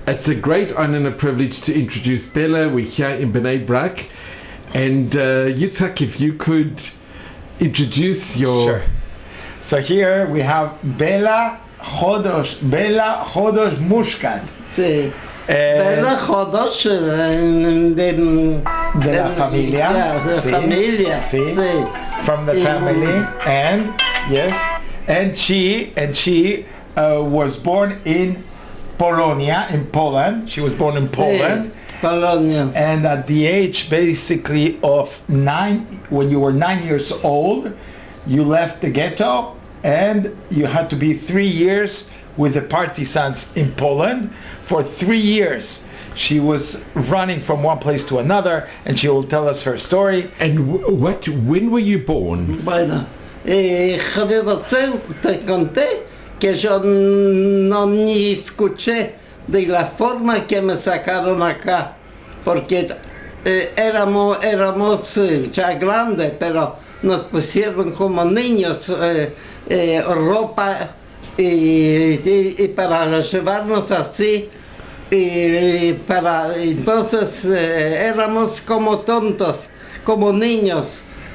It's a great honor and a privilege to introduce Bella. We're here in Bnei Brak. And Yitzhak, if you could introduce your... Sure. So here we have Bella Chodesh Muskat. Sí. Bella Chodesh de la familia. Yeah, de Sí. familia. Sí. Sí. From the family. And yes, and she was born in Polonia, in Poland. She was born in Poland. Polonia. And at the age basically of 9, when you were 9 years old, you left the ghetto and you had to be 3 years with the partisans in Poland. For 3 years she was running from one place to another, and she will tell us her story. And when were you born? Bueno, te conté que yo no ni escuché de la forma que me sacaron acá, porque éramos ya grandes, pero nos pusieron como niños ropa y para llevarnos así, y entonces éramos como tontos, como niños.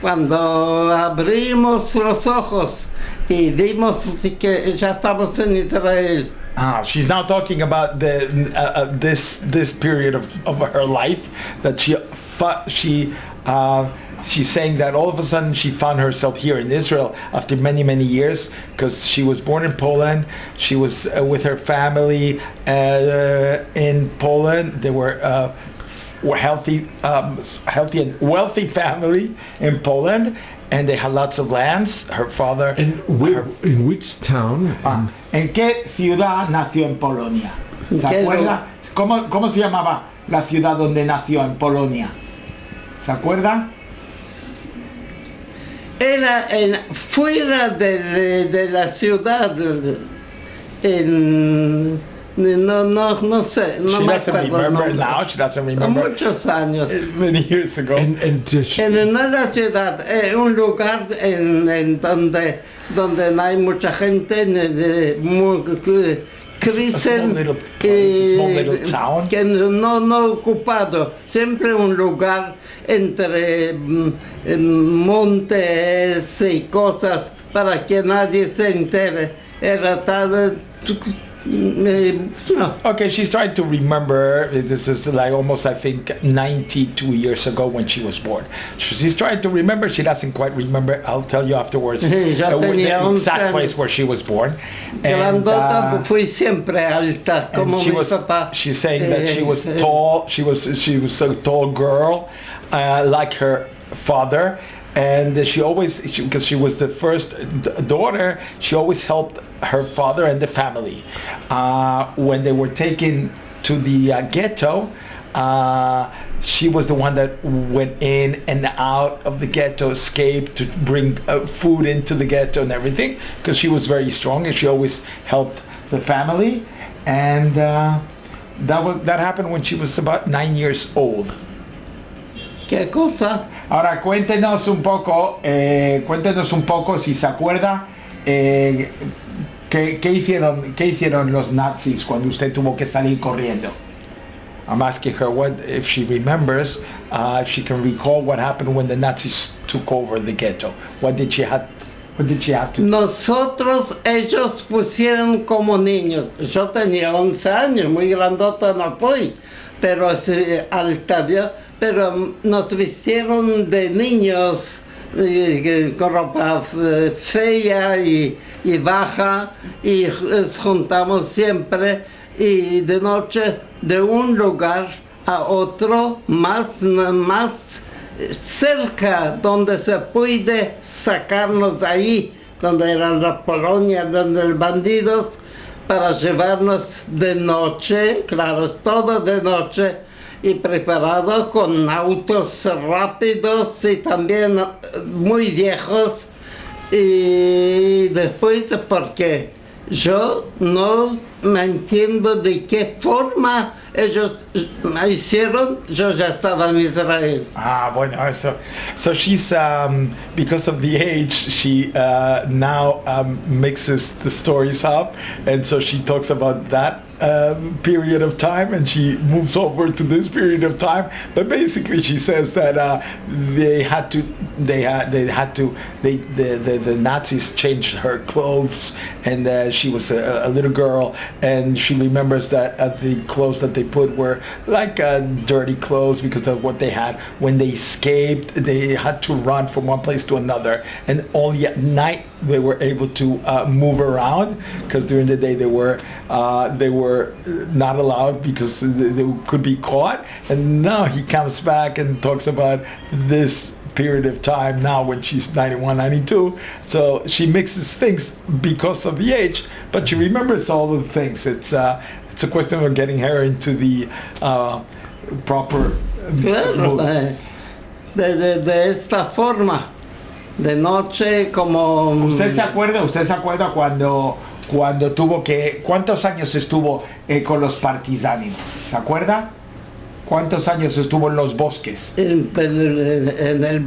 Cuando abrimos los ojos y dimos que ya estamos en Israel. She's now talking about this period of her life that she's saying that all of a sudden she found herself here in Israel after many years, because she was born in Poland. She was with her family in Poland. They were healthy and wealthy family in Poland, and they had lots of lands. Her father. In which town? ¿En qué ciudad nació en Polonia? ¿Se acuerda? ¿Cómo se llamaba la ciudad donde nació en Polonia? ¿Se acuerda? Era fuera de la ciudad, no sé, no she me doesn't acuerdo. remember now. She doesn't remember. Muchos años. Many years ago. En la ciudad, un lugar en donde no hay mucha gente, small little place, a small little town. Que no ocupado, siempre un lugar entre montes y cosas para que nadie se entere. Era tal. No. Okay, she's trying to remember. This is like almost, I think, 92 years ago when she was born. She's trying to remember. She doesn't quite remember. I'll tell you afterwards the exact place where she was born. Grandota, fui siempre alta, como mi papá. She's saying that she was tall. She was a tall girl, like her father. And she always, because she was the first daughter, she always helped her father and the family. When they were taken to the ghetto, she was the one that went in and out of the ghetto, escaped to bring food into the ghetto and everything, because she was very strong and she always helped the family. And that happened when she was about 9 years old. ¿Qué cosa? Ahora cuéntenos un poco, si se acuerda, ¿qué hicieron los nazis cuando usted tuvo que salir corriendo? I'm asking her if she remembers, if she can recall what happened when the Nazis took over the ghetto. What did she have to do? Ellos pusieron como niños. Yo tenía 11 años, muy grandota no fui, pero alta, pero nos vistieron de niños con ropa fea y baja, y juntamos siempre, y de noche de un lugar a otro más cerca, donde se puede sacarnos de ahí, donde eran las Polonias, donde los bandidos, para llevarnos de noche, claro, todo de noche, y preparados con autos rápidos y también muy viejos. Y después, porque yo no me entiendo de qué forma ellos me hicieron, yo ya estaba en Israel. Bueno, so she's because of the age, she now mixes the stories up, and so she talks about that period of time, and she moves over to this period of time. But basically, she says that the Nazis changed her clothes, and she was a little girl, and she remembers that the clothes that they put were like dirty clothes because of what they had. When they escaped, they had to run from one place to another, and only at night they were able to move around, because during the day they were not allowed because they could be caught. And now he comes back and talks about this period of time now when she's 91, 92. So she mixes things because of the age, but she remembers all the things. It's a question of getting her into the proper Claro, mood. de esta forma, de noche como... ¿Usted se acuerda cuando tuvo que... ¿Cuántos años estuvo con los partisanos? ¿Se acuerda? ¿Cuántos años estuvo en los bosques? En el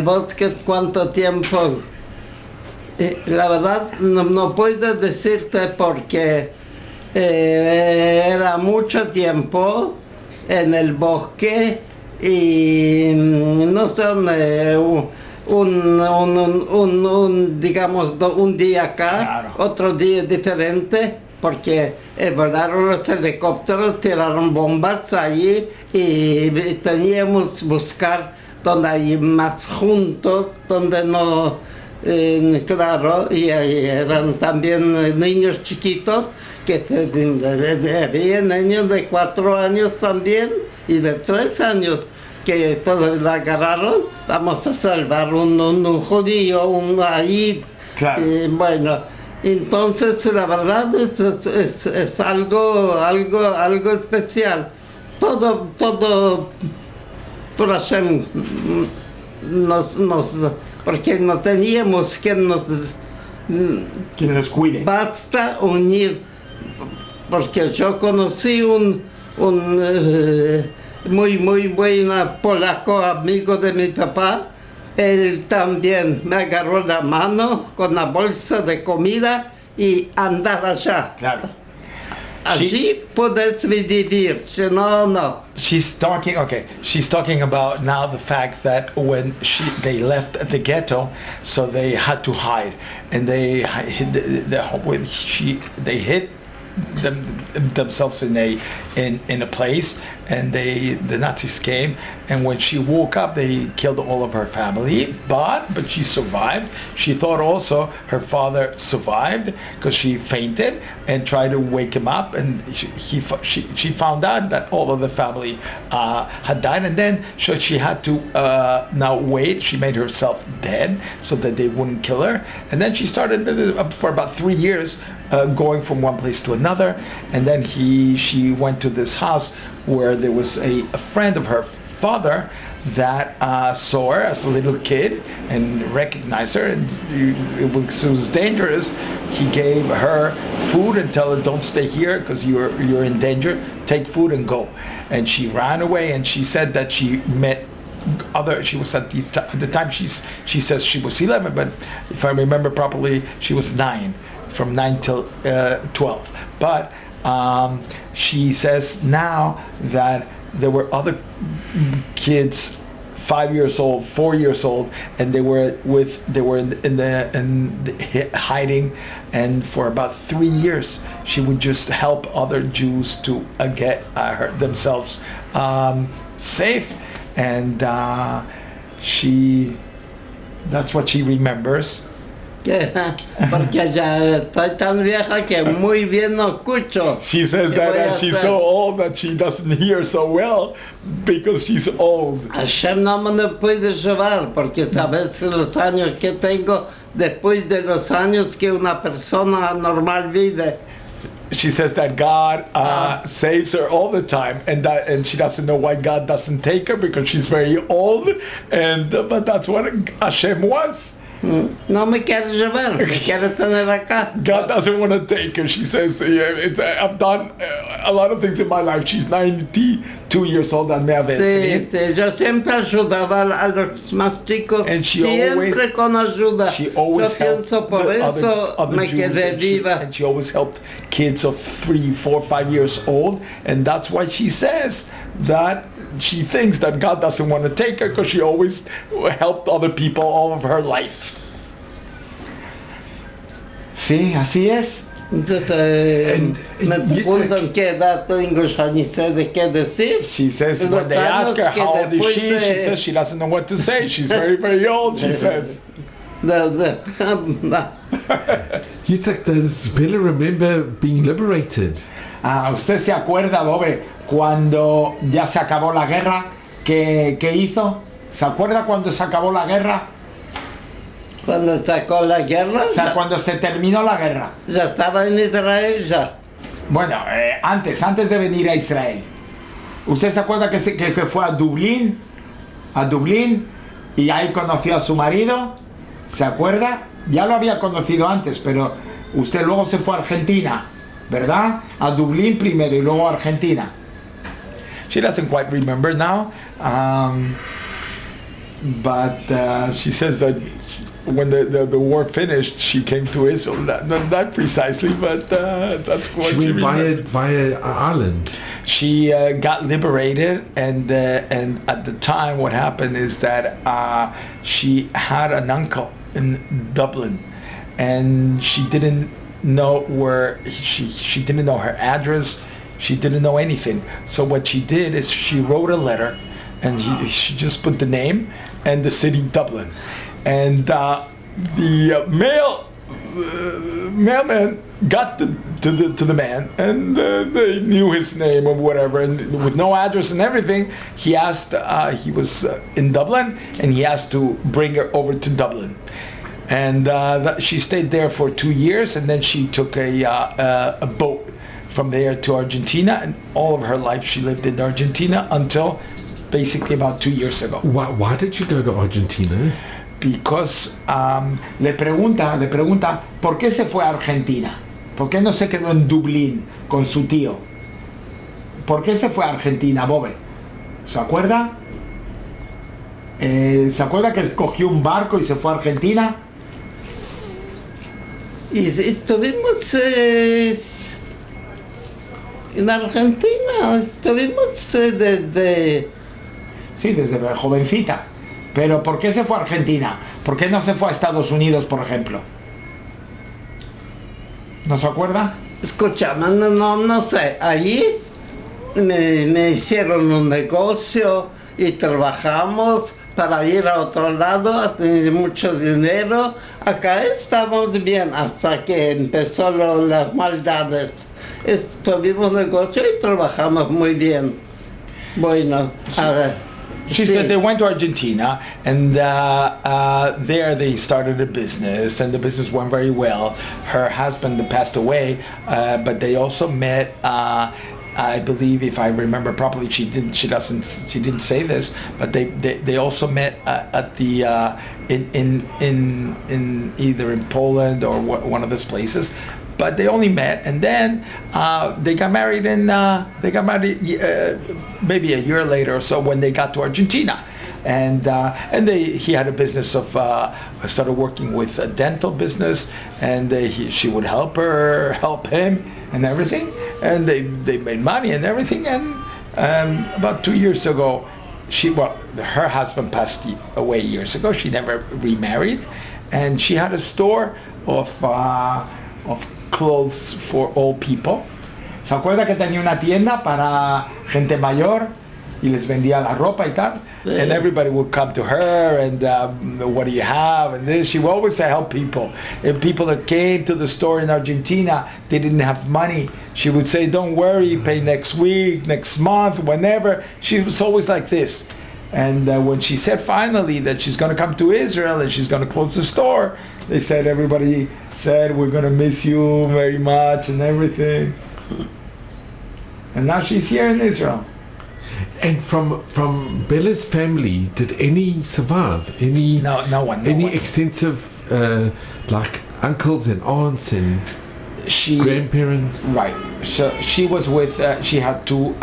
bosque, ¿cuánto tiempo? La verdad no puedo decirte porque era mucho tiempo en el bosque y no son digamos un día acá, Claro. otro día diferente, porque volaron los helicópteros, tiraron bombas allí y teníamos que buscar donde hay más juntos, donde no, claro, y eran también niños chiquitos, que había niños de 4 años también y de 3 años, que todos la agarraron. Vamos a salvar un judío, un ahí. Claro. Bueno, entonces la verdad es algo especial. Todo por Hashem porque no teníamos que nos cuide. basta unir, porque yo conocí un muy buena polaco, amigo de mi papá. Él también me agarró la mano con la bolsa de comida y andar allá. Claro. Allí puedes vivir, si no. She's talking about now the fact that when they left the ghetto, so they had to hide, and they hid themselves in a place, and the Nazis came, and when she woke up they killed all of her family, but she survived. She thought also her father survived because she fainted and tried to wake him up, and she found out that all of the family had died, and then so she had to now wait. She made herself dead so that they wouldn't kill her, and then she started for about 3 years going from one place to another, and then she went to this house where there was a friend of her father that saw her as a little kid and recognized her, and it was dangerous. He gave her food and tell her, don't stay here because you're in danger, take food and go. And she ran away, and she said that she met she was at the time she says she was 11, but if I remember properly she was 9, from 9 till 12. But she says now that there were other kids 5 years old, 4 years old, and they were hiding, and for about 3 years she would just help other Jews to get themselves safe, and that's what she remembers. Porque ya estoy tan vieja que muy bien no escucho. She says that she's so old that she doesn't hear so well because she's old. Hashem no me puede llevar, porque sabes los años que tengo después de los años que una persona normal vive. She says that God saves her all the time, and she doesn't know why God doesn't take her because she's very old, but that's what Hashem wants. No me quiere llevar, me quiere tener acá. God doesn't want to take her. She says, I've done a lot of things in my life. She's 92 years old and me a Sí, sí, yo siempre ayudaba a los más chicos, And she siempre always- con ayuda. She always Yo helped pienso por the eso other me Jews, quedé viva. and she always helped kids of 3, 4, 5 years old, and that's why she says that she thinks that God doesn't want to take her because she always helped other people all of her life. Sí, así es. Entonces, And me Yitzhak- preguntan qué edad tengo, ya ni sé de qué decir. She says Los when they ask her años que how old is después she de- says she doesn't know what to say. She's very, very old, she says. Yitzhak, does Bella remember being liberated? ¿Usted se acuerda, Bobe, cuando ya se acabó la guerra? ¿Qué hizo? ¿Se acuerda cuando se acabó la guerra? Cuando sacó la guerra, O sea, cuando se terminó la guerra. ya estaba en Israel ya. Bueno, antes de venir a Israel. ¿Usted se acuerda que fue a Dublín? A Dublín y ahí conoció a su marido. ¿Se acuerda? Ya lo había conocido antes, pero usted luego se fue a Argentina, ¿verdad? A Dublín primero y luego a Argentina. She doesn't quite remember now, but she says that when the war finished, she came to Israel. Not precisely, but that's what She she went via Ireland. She got liberated, and at the time what happened is that she had an uncle in Dublin, and she didn't know where she didn't know her address, she didn't know anything. So what she did is she wrote a letter, and she just put the name and the city Dublin, and the mailman got to the man, and they knew his name or whatever, and with no address and everything, he asked, he was in Dublin, and he asked to bring her over to Dublin. And she stayed there for 2 years, and then she took a boat from there to Argentina, and all of her life she lived in Argentina until basically about 2 years ago. Why did you go to Argentina? Because le pregunta, ¿por qué se fue a Argentina? ¿Por qué no se quedó en Dublín con su tío? ¿Por qué se fue a Argentina, Bobe? ¿Se acuerda? ¿Se acuerda que cogió un barco y se fue a Argentina? Y estuvimos en Argentina, estuvimos desde... Sí, desde jovencita. Pero ¿por qué se fue a Argentina? ¿Por qué no se fue a Estados Unidos, por ejemplo? ¿No se acuerda? Escucha, no sé, allí me hicieron un negocio y trabajamos para ir a otro lado, a tener mucho dinero. Acá estamos bien hasta que empezó las maldades. Tuvimos negocio y trabajamos muy bien. Bueno, a ver. She said they went to Argentina, and there they started a business, and the business went very well. Her husband passed away, but they also met. I believe, if I remember properly, she didn't say this, but they also met at the in either in Poland or one of those places. But they only met, and then they got married, and maybe a year later or so when they got to Argentina, and he had a business of started working with a dental business, and she would help him, and everything, and they made money and everything, and about 2 years ago, her husband passed away years ago. She never remarried, and she had a store of clothes for old people. ¿Se acuerda que tenía una tienda para gente mayor y les vendía la ropa y tal? Sí. And everybody would come to her and what do you have and this. She would always help people. And people that came to the store in Argentina, they didn't have money. She would say, don't worry, pay next week, next month, whenever. She was always like this. And when she said finally that she's going to come to Israel and she's going to close the store, they said, everybody said, we're going to miss you very much and everything. And now she's here in Israel. And from Bella's family, did any survive? No one. Extensive like uncles and aunts and She grandparents? Right. So she was with. She had two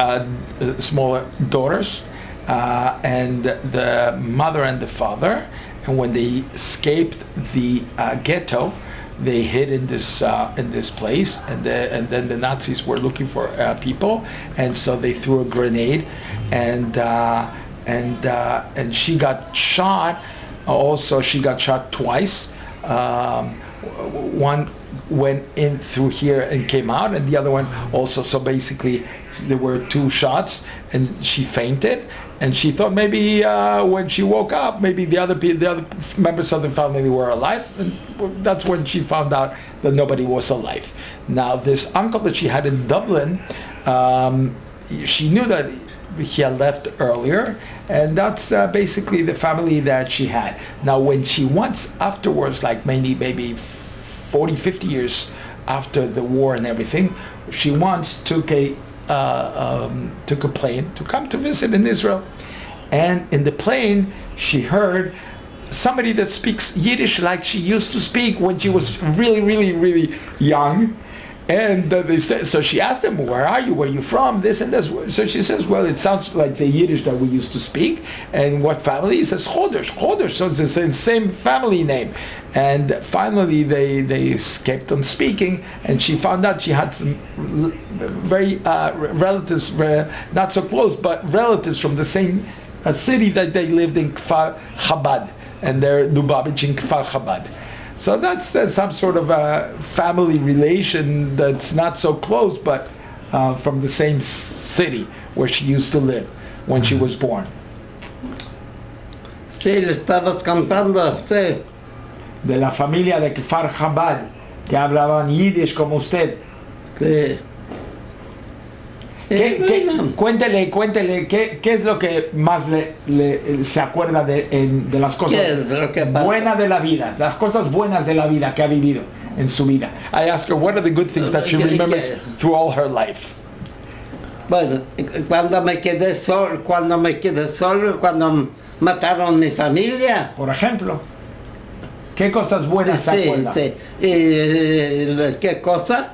smaller daughters, and the mother and the father. And when they escaped the ghetto, they hid in this place, and then the Nazis were looking for people, and so they threw a grenade, and she got shot. Also, she got shot twice. One went in through here and came out, and the other one also. So basically, there were two shots, and she fainted. And she thought maybe when she woke up, maybe the other members of the family were alive. And that's when she found out that nobody was alive. Now, this uncle that she had in Dublin, she knew that he had left earlier, and that's basically the family that she had. Now, when she once afterwards, like maybe 40, 50 years after the war and everything, she once took a plane to come to visit in Israel, and in the plane she heard somebody that speaks Yiddish like she used to speak when she was really, really, really young. And they said, so she asked him, where are you? Where are you from? This and this. So she says, well, it sounds like the Yiddish that we used to speak. And what family? He says, Chodesh. So it's the same family name. And finally, they kept on speaking. And she found out she had some very relatives, not so close, but relatives from the same city that they lived in Kfar Chabad. And they're Lubavitch in Kfar Chabad. So that's some sort of a family relation that's not so close, but from the same city where she used to live when she was born. Sí, le estabas cantando, sí. De la familia de Kfar Chabad, que hablaban Yiddish como usted. Sí. Cuéntele, ¿qué es lo que más se acuerda de las cosas buenas de la vida, las cosas buenas de la vida que ha vivido en su vida? I asked her what are the good things that she remembers through all her life. Bueno, cuando me quedé solo, cuando mataron mi familia. Por ejemplo, ¿qué cosas buenas se acuerda? Sí. ¿Qué cosa?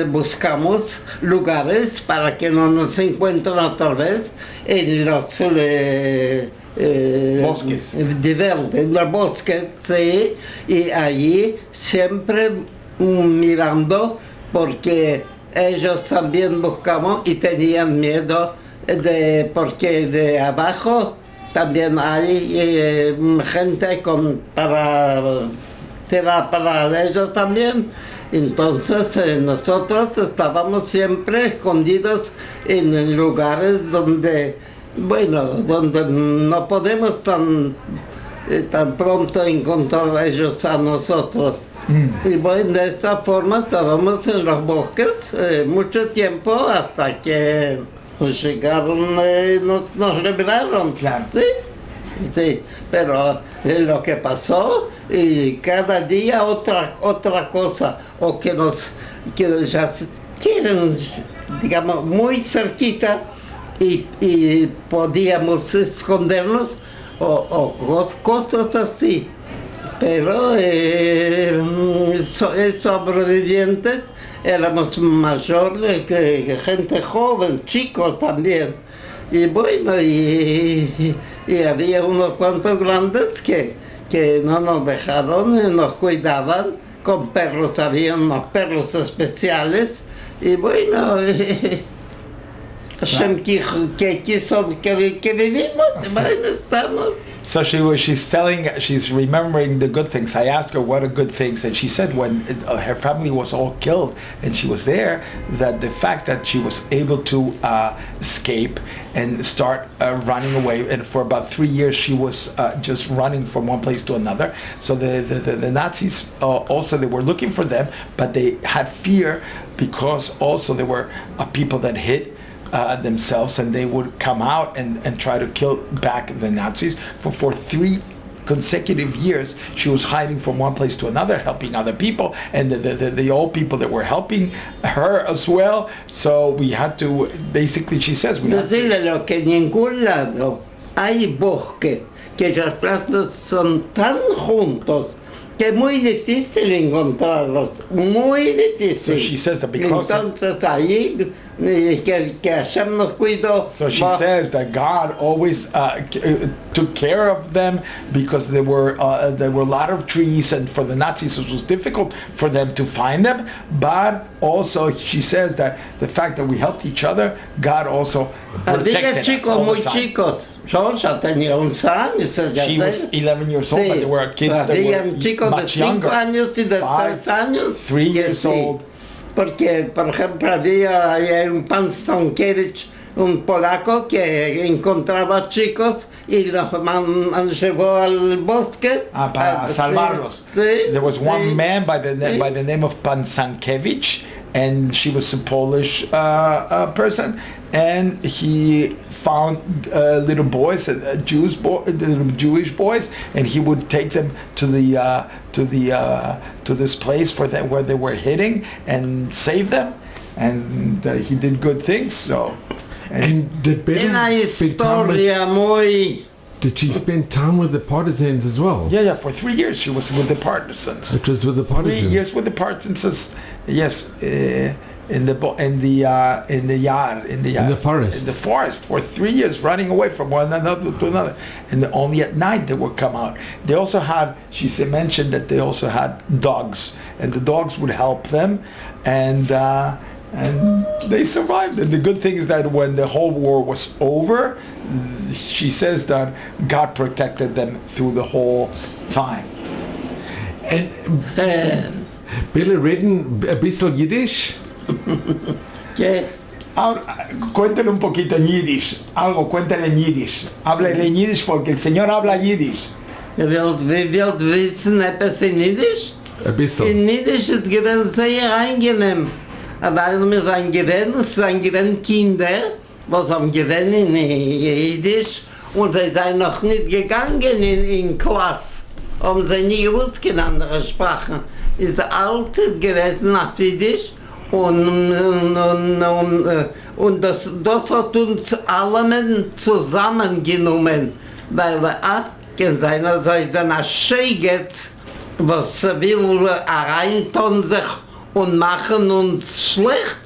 Buscamos lugares para que no nos encuentren otra vez en los bosques. En los bosques, sí, y allí siempre mirando porque ellos también buscaban y tenían miedo porque de abajo también hay gente para tirar para ellos también. Entonces nosotros estábamos siempre escondidos en lugares donde no podemos tan pronto encontrar a ellos a nosotros. Y bueno, de esa forma estábamos en los bosques mucho tiempo hasta que nos llegaron, nos liberaron. Claro. ¿Sí? Sí, pero lo que pasó y cada día otra cosa o que ya quieren, digamos, muy cerquita y podíamos escondernos o cosas así, pero sobrevivientes éramos mayores que gente joven, chicos también. Y bueno, y había unos cuantos grandes que no nos dejaron y nos cuidaban con perros, había unos perros especiales. Y bueno, Hashem quiso que vivimos, bueno, estamos. So she's remembering the good things. I asked her what are good things, and she said when her family was all killed and she was there, that the fact that she was able to escape and start running away, and for about 3 years she was just running from one place to another. So the Nazis also, they were looking for them, but they had fear because also there were people that hid themselves, and they would come out and try to kill back the Nazis. For 3 consecutive years she was hiding from one place to another, helping other people, and the old people that were helping her as well. So we had to, basically, she says, we had to... que en ningún lado hay bosques, que las plantas son tan juntos que es muy difícil encontrarlos, muy difícil. So she says that because Entonces ahí que Hashem nos cuidó. So she says that God always took care of them because there were a lot of trees, and for the Nazis it was difficult for them to find them. But also she says that the fact that we helped each other, God also protected us all the time. Chicos. Georgia tenía 11 años. She was 11 years old, but there were kids that were much younger. Años y de 3 años. 3 years old. Porque, por ejemplo, había un pan Stankiewicz, un polaco que encontraba chicos y los llevó al bosque. Para salvarlos. Sí, there was one man by the name of Pan Stankiewicz, and she was a Polish person, and he found little boys, Jewish boys, and he would take them to this place where they were hitting and save them, and he did good things. So, and did Bella did she spend time with the partisans as well? Yeah. For 3 years she was with the partisans. It was with the partisans. 3 years with the partisans. Yes. In the forest for 3 years, running away from one another to another, and only at night they would come out. They also had, mentioned that they also had dogs, and the dogs would help them, and they survived. And the good thing is that when the whole war was over, she says that God protected them through the whole time. And Bella reden a bisschen Yiddish? ¿Qué? Cuéntale un poquito en Yiddish, cuéntale en Yiddish. Háblale en Yiddish porque el Señor habla Yiddish. Wilt wissen etwas in Yiddish? Ein bisschen. In Yiddish ist gewesen sehr angenehm. Weil wir sind Kinder, was haben gewesen in Yiddish, und sie sind noch nicht gegangen in Klasse. Haben sie nie gewusst in andere Sprachen. Ist alt gewesen auf Yiddish. Und das hat uns alle zusammengenommen, weil wir abgehen sein, also dann schägt, was will reintun sich und machen uns schlecht,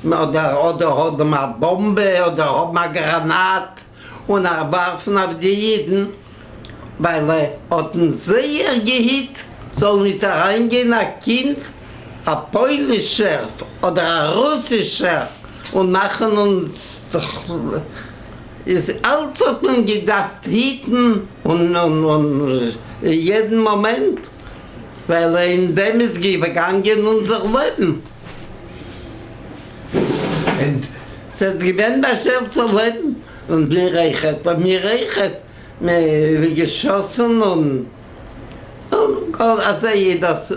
oder hat eine Bombe, oder hat eine Granat und warfen auf die Jiden, weil hat uns sehr gehit, soll nicht reingehen, ein Kind, ein polnischer oder ein russischer und machen uns ist alles hat man gedacht hitten und jeden Moment, weil in dem ist gegangen unser Leben. Es hat gewinnt das schönste Leben und mir reichert, mir geschossen und also das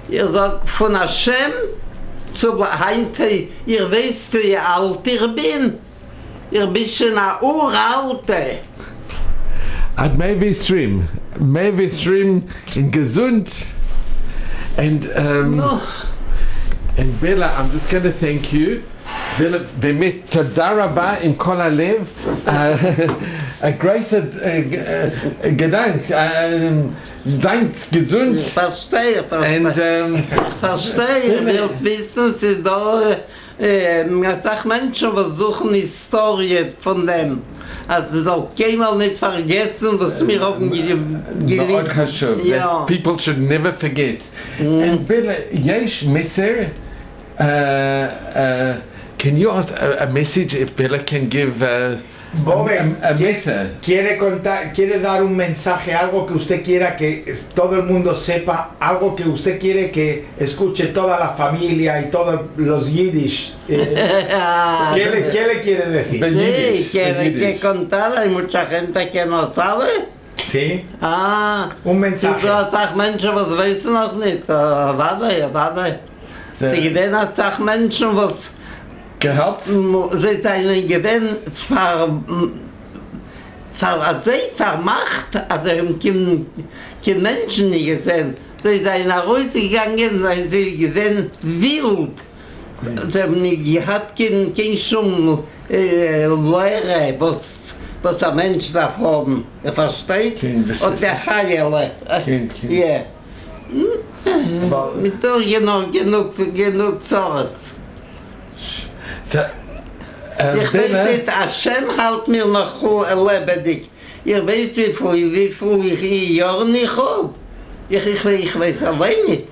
ihr sagt von Hashem zu Heinte, ihr wisst, wie alt ich bin. Ihr bist schon eine Uralte. At maybe stream in gesund. And and Bella, I'm just going to thank you. Bella, באמת תודה רבה עם כל הלב. Grace gedankt. Dank, gesund. Verstehe. And Verstehe, wird wissen, sie da, sag Menschen versuchen Historie von dem. Also so keinmal nicht vergessen, was wir haben geliebt. Ja. People should never forget. And Bella, yesh messer, can you ask a message if Bella can give a message? Quiere dar un mensaje, algo que usted quiera que todo el mundo sepa, algo que usted quiere que escuche toda la familia y todos los yiddish. ¿Qué le quiere decir? Sí, quiere que contar, hay mucha gente que no sabe. Sí. Un mensaje. Du sagst Menschen, was wissen noch nicht. Warte. Sie gewinnen auch Menschen, was gehabt? Sie sind gewinn vermacht, also kein Menschen nicht gesehen. Sie sind nach Hause gegangen, sie gesehen wild. Sie haben nicht gehabt, kein Schum Lehre, was was ein Mensch darf haben. Versteht? Und der Heile. Ja. Mit doch genug Zorres. So, Ich weiß nicht, Hashem hält mir noch lebendig. Ich weiß, wie viel Jahre ich habe. Ich weiß allein nicht.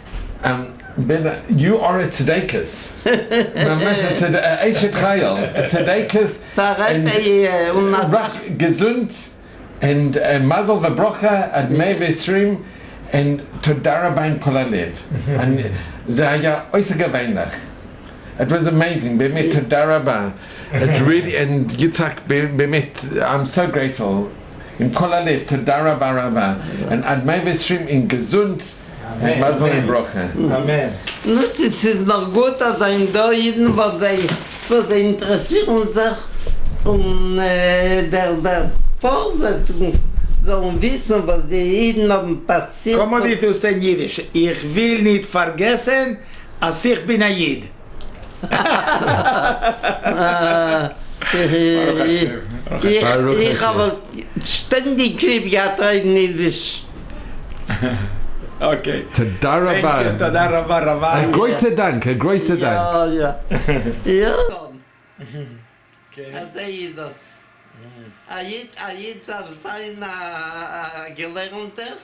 Ben, you are a tzedekis. Eichet Chayil, a tzedekis. And gesund, and mazel v'brocha, and mei v'esrim, and toda rabba in kol halev. And זה היה oisig geweinach. It was amazing, באמת toda rabba. It really, and Yitzhak, באמת, I'm so grateful. In kol halev, toda rabba rabba. And ad mei v'esrim in gesund, and mazel v'brocha. Amen. Nu, es ist noch gut, dass ein da jeden, was sie interessieren sich der Vorsetzung sollen wissen, was die Jeden haben passiert. Como dice usted en Yiddish? Ich will nicht vergessen, als ich bin ein Jid. Ich habe ständig lieb gehabt in Yiddish. Okay. Toda rabba. Toda rabba, rabba. A großer Dank, a großer Dank. Ja. Also ist das. Ayit darf sein Gelernter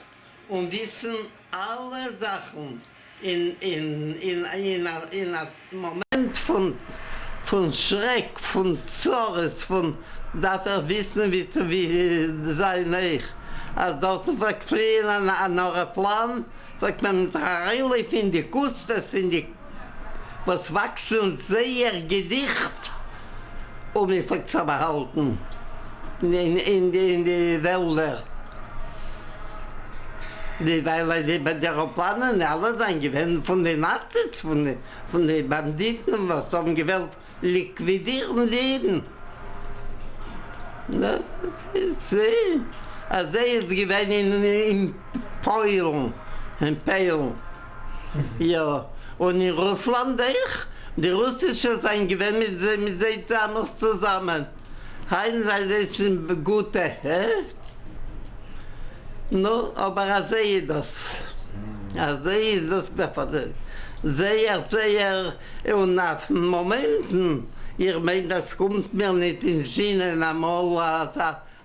und wissen alle Sachen in einem Moment von Schreck, von Zorres, darf wissen, wie sein ich. Als dort verkriegen an eurem Plan, sagt man mit Reinleif in die Küste, was wachsen sehr gedicht, um mich zu behalten. In die Wälder. Weil die Aeroplanen alle sind gewesen von den Nazis, von den Banditen, was haben gewollt liquidieren Leben. Das ist sie. Also sie ist gewesen in Polen, in Peilen. Ja, und in Russland die Russischen sind gewesen mit sie zusammen. Heinz ist gute, no, aber er sehe das. Er sehe das sehr, und auf Momenten, ich meine, das kommt mir nicht in Schienen einmal,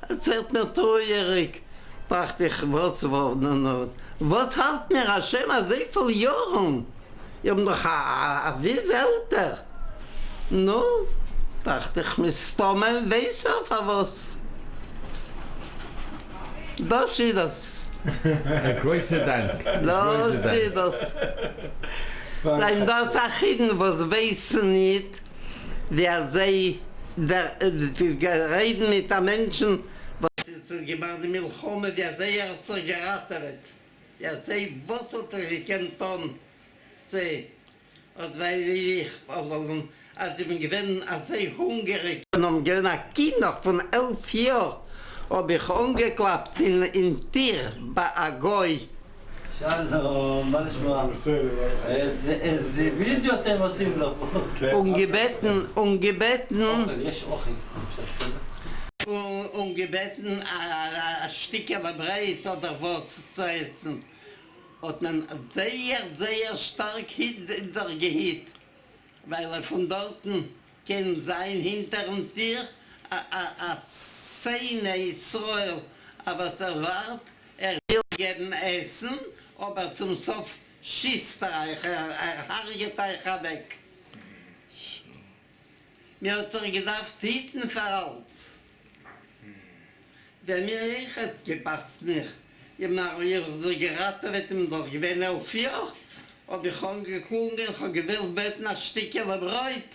es wird mir treuerig. Dachte ich, was hat mir Hashem so viele Jahre? Ich habe noch ein bisschen älter. No, dachte ich, mit Stommeln weiß auf was. Das ist das. A großer Dank. Das ist das. Nein, das Achiden, was wissen nicht, wer sie reden mit den Menschen, was ist gemacht, die Milchome, der sehr zergeratet. Ja, sie, was hat gekannt, sie. Und weil ich, als ich bin gewesen, als ich hungrig bin, um ein Kind noch von 11 Jahren, habe ich umgeklappt in Tier, bei Agoi. שלום, מה נשמע? איזה וידאו אתם עושים לו פה? Ungebeten, יש אוכל, בסדר? ungebeten, ein Stückchen Brot oder was zu essen. Und man sehr stark hinter gehit, weil von dort kann sein hinter dem Tier eine Szene Israel, aber es erwartet, will geben Essen, aber zum Sof schießt harget euch weg. Mir hat gedacht, hinten veralt. Wenn mir echt gepasst nicht. Ich habe so geraten mit ihm doch, ich bin auf 4, habe ich angeklungen, ich habe gewillt beten ein Stückchen Brot.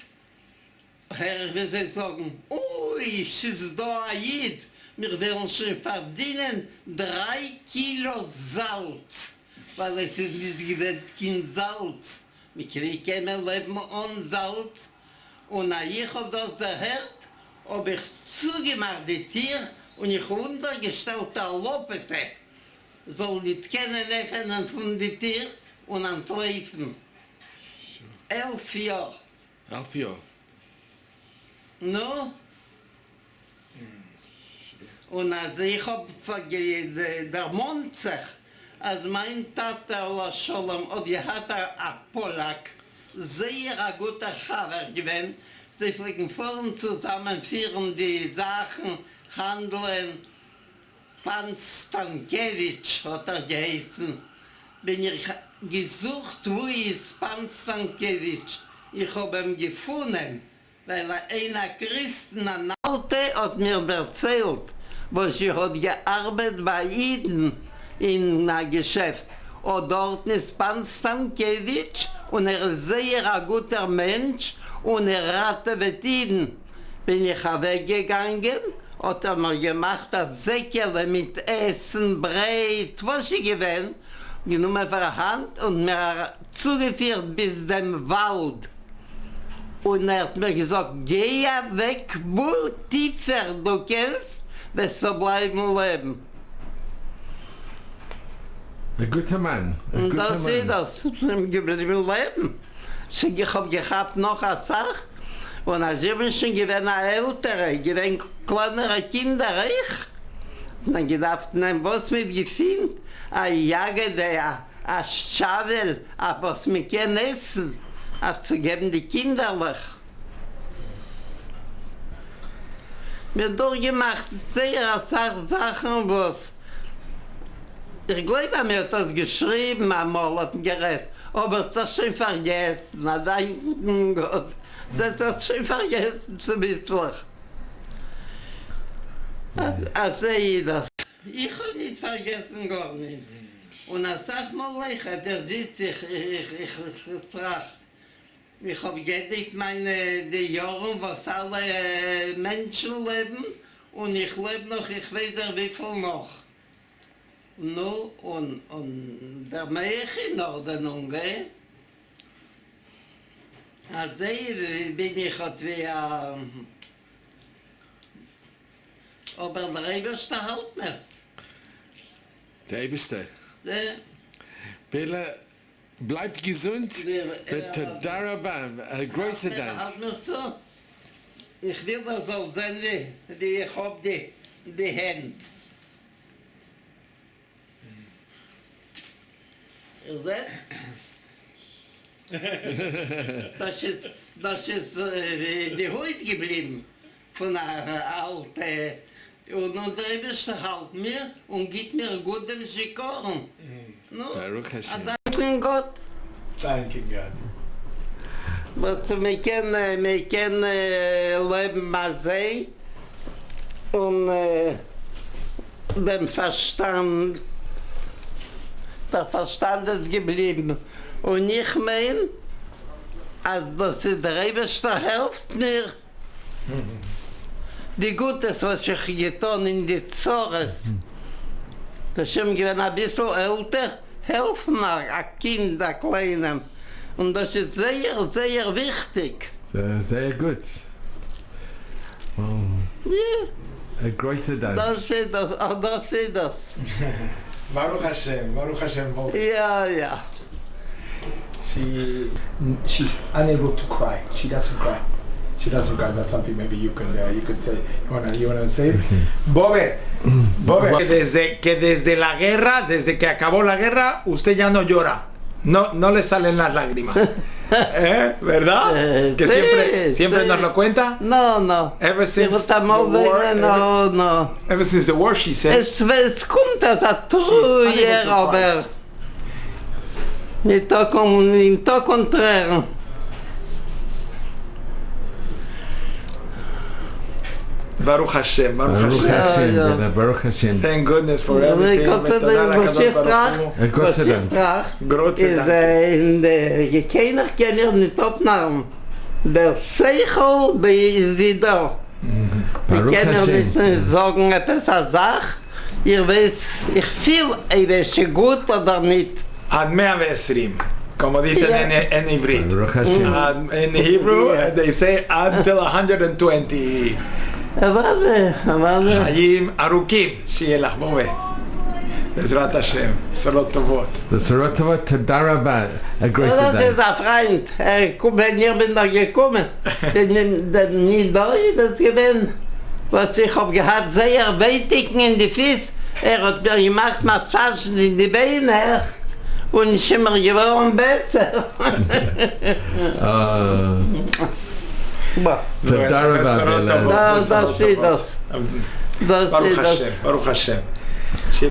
Herr, wie soll ich sagen, ui, es ist da ein Jid. Wir werden schon verdienen 3 Kilo Salz, weil es ist nicht gewinnt kein Salz. Wir kriegen immer Leben ohne Salz. Und als ich habe das gehört, habe ich zugemacht die Tier und ich habe untergestellt der Lopete. Soll nicht kennen öffnen von den Tier und antreifen. 11 Jahre. 11 Jahre. No? Und als ich hab der Mond sich, als mein Tate Allah Shalom, und die hat ein Polak, sehr ein guter Chaver gewesen. Sie fliegen vorn zusammen, führen die Sachen, handeln. Pan Stankiewicz hat geheißen. Bin ich gesucht, wo ist Pan Stankiewicz. Ich habe ihn gefunden, weil einer Christen, ein Alte, hat mir erzählt, wo sie hat gearbeitet bei Iden in einem Geschäft. Und dort ist Pan Stankiewicz und ist sehr ein guter Mensch und rattet mit Iden. Bin ich weggegangen, hat mir gemacht das Säckerle mit Essen, Brot, was ich gewinnt, genommen von der Hand und mir zugeführt bis dem Wald. Und hat mir gesagt, geh weg, wo tiefer du kennst, wirst du bleiben leben. Ein guter Mann. Und das ist das, geblieben leben. Ich habe gehabt noch eine Sache, und als Menschen gewesen ältere, gewesen kleinere Kinder, dann gedacht, was mit gefühlt, ein Jäger, ein Schavel, was wir können essen, zu geben die Kinderlich. Wir haben durchgemacht sehr Sachen, was ich glaube, mir hat das geschrieben, einmal hat gerät, aber es ist das schon vergessen, nein Gott. Sie hat das schon vergessen zu bisschen. Also das. Ich habe nicht vergessen, gar nicht. Und er sagt mal, der sitzt, ich tracht. Ich habe gedacht, die Jahre, was alle Menschen leben, und ich lebe noch, ich weiß ja, wie viel noch. No, und der Mädchen in Ordnung, gell? Also bin ich halt wie aber der Eberste halt mir. Der Eberste. Bela, bleib gesund. Todarabah, größer Dank. Hat mir so, ich will das so sehen, ich hab die Hände. Ihr seht? Das ist die Haut geblieben von einer alten. Und der Eberste halt mir und gibt mir gutem Schikoren. Baruch Hashem. Danke Gott. Danke Gott. Was wir können leben mal sehen und dem Verstand. Der Verstand ist geblieben. Und ich meine, als der Eberste hilft mir, die Gutes, was ich getan in die Zores. Das ist ein bisschen älter, helfen mir, ein Kind, ein Kleinem. Und das ist sehr, sehr wichtig. Sehr gut. Ja. Ein größer Dank. Das ist das. Baruch Hashem, Baruch Hashem. Ja. She's unable to cry. She doesn't cry. That's something maybe you could say. You wanna say? Bobe, Que desde la guerra, desde que acabó la guerra, usted ya no llora. No le salen las lágrimas. ¿Verdad? Que siempre nos lo cuenta. No. Ever since the war, no. Ever since the war, she says. Es kommt das Truhe, aber nicht so konträr. Baruch Hashem, Baruch Hashem, Baruch Hashem. Thank goodness for everything. Gott sei Dank, in der keiner kann ihr nicht abnehmen. Der Seichel, der ist sie da. Wir können nicht sagen, etwas eine Sache. Ihr wisst, ich fühle, es ist gut oder nicht. Ad 120, como dicen en Ivrit. In Hebrew, they say until 120. חיים ארוכים שיהיה לך בובה. בעזרת השם, בשורות טובות. בשורות טובות, תודה רבה. Das ist ein Freund. Wenn ihr bin da gekommen, nicht da, das gewinnt was ich hab gehabt, sehr Weitigen in die Füße. Hat mir gemacht Massagen in die Beine und ich bin mir geworden besser. תודה רבה. Das ist das. Baruch Hashem, Baruch Hashem.